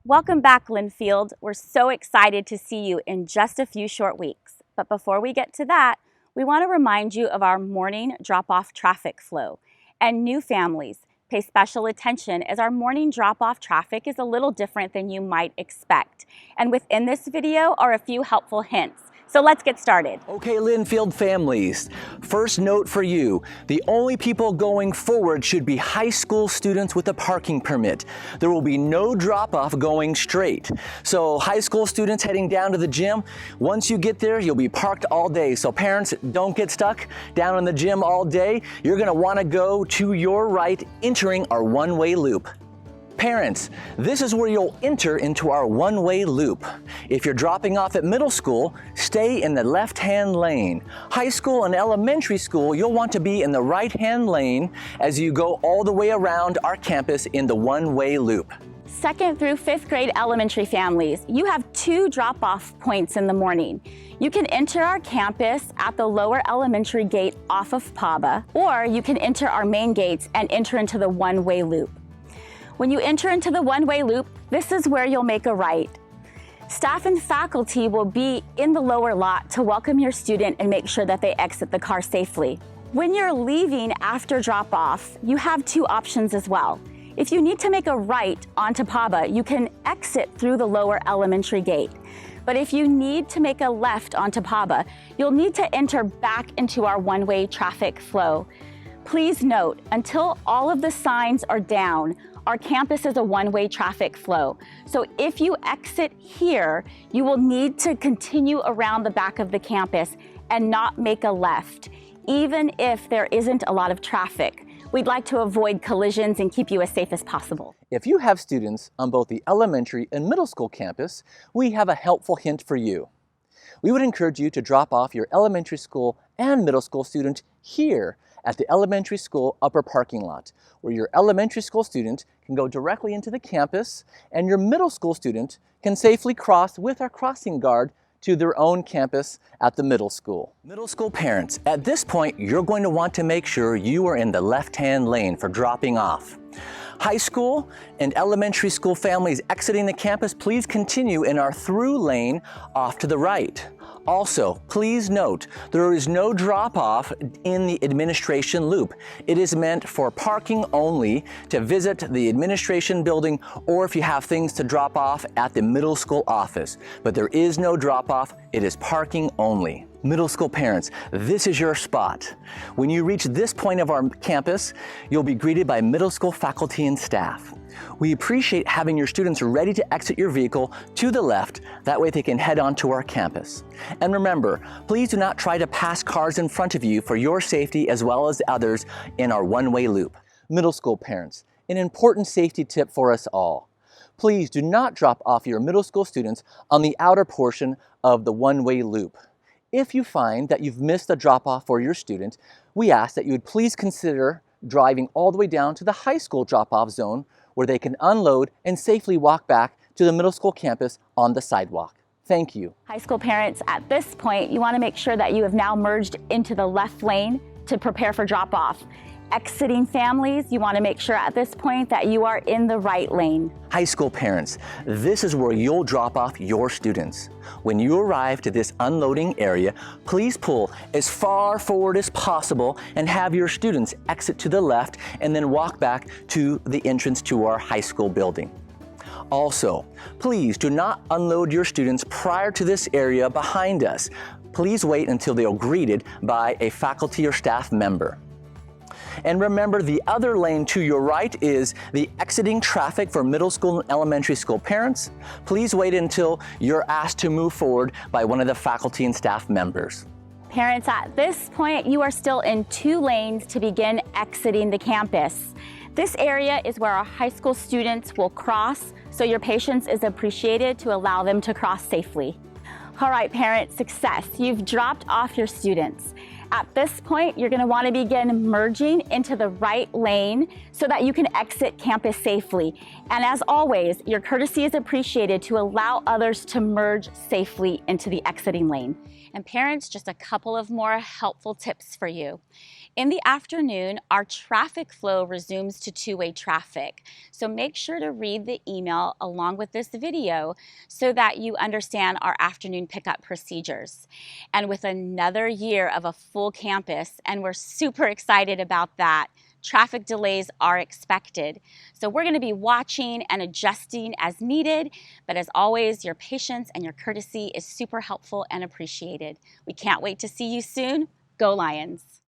Welcome back, Linfield. We're so excited to see you in just a few short weeks. But before we get to that, we want to remind you of our morning drop-off traffic flow. And new families, pay special attention as our morning drop-off traffic is a little different than you might expect. And within this video are a few helpful hints. So let's get started. Okay, Linfield families, first note for you, the only people going forward should be high school students with a parking permit. There will be no drop-off going straight. So high school students heading down to the gym, once you get there, you'll be parked all day. So parents, don't get stuck down in the gym all day. You're gonna wanna go to your right, entering our one-way loop. Parents, this is where you'll enter into our one-way loop. If you're dropping off at middle school, stay in the left-hand lane. High school and elementary school, you'll want to be in the right-hand lane as you go all the way around our campus in the one-way loop. 2nd through 5th grade elementary families, you have 2 drop-off points in the morning. You can enter our campus at the lower elementary gate off of PABA, or you can enter our main gates and enter into the one-way loop. When you enter into the one-way loop, this is where you'll make a right. Staff and faculty will be in the lower lot to welcome your student and make sure that they exit the car safely. When you're leaving after drop-off, you have 2 options as well. If you need to make a right onto PABA, you can exit through the lower elementary gate. But if you need to make a left onto PABA, you'll need to enter back into our one-way traffic flow. Please note, until all of the signs are down, our campus is a one-way traffic flow. So if you exit here, you will need to continue around the back of the campus and not make a left, even if there isn't a lot of traffic. We'd like to avoid collisions and keep you as safe as possible. If you have students on both the elementary and middle school campus, we have a helpful hint for you. We would encourage you to drop off your elementary school and middle school student here at the elementary school upper parking lot, where your elementary school student can go directly into the campus and your middle school student can safely cross with our crossing guard to their own campus at the middle school. Middle school parents, at this point, you're going to want to make sure you are in the left-hand lane for dropping off. High school and elementary school families exiting the campus, please continue in our through lane off to the right. Also, please note, there is no drop-off in the administration loop. It is meant for parking only, to visit the administration building, or if you have things to drop off at the middle school office. But there is no drop-off, it is parking only. Middle school parents, this is your spot. When you reach this point of our campus, you'll be greeted by middle school faculty and staff. We appreciate having your students ready to exit your vehicle to the left, that way they can head on to our campus. And remember, please do not try to pass cars in front of you for your safety as well as others in our one-way loop. Middle school parents, an important safety tip for us all. Please do not drop off your middle school students on the outer portion of the one-way loop. If you find that you've missed a drop-off for your student, we ask that you would please consider driving all the way down to the high school drop-off zone where they can unload and safely walk back to the middle school campus on the sidewalk. Thank you. High school parents, at this point, you want to make sure that you have now merged into the left lane to prepare for drop-off. Exiting families, you want to make sure at this point that you are in the right lane. High school parents, this is where you'll drop off your students. When you arrive to this unloading area, please pull as far forward as possible and have your students exit to the left and then walk back to the entrance to our high school building. Also, please do not unload your students prior to this area behind us. Please wait until they are greeted by a faculty or staff member. And remember, the other lane to your right is the exiting traffic for middle school and elementary school parents. Please wait until you're asked to move forward by one of the faculty and staff members. Parents, at this point, you are still in 2 lanes to begin exiting the campus. This area is where our high school students will cross, so your patience is appreciated to allow them to cross safely. All right, parents, success. You've dropped off your students. At this point, you're going to want to begin merging into the right lane so that you can exit campus safely. And as always, your courtesy is appreciated to allow others to merge safely into the exiting lane. And parents, just a couple of more helpful tips for you. In the afternoon, our traffic flow resumes to two-way traffic. So make sure to read the email along with this video so that you understand our afternoon pickup procedures. And with another year of a full campus, and we're super excited about that, traffic delays are expected. So we're going to be watching and adjusting as needed, but as always, your patience and your courtesy is super helpful and appreciated. We can't wait to see you soon. Go Lions!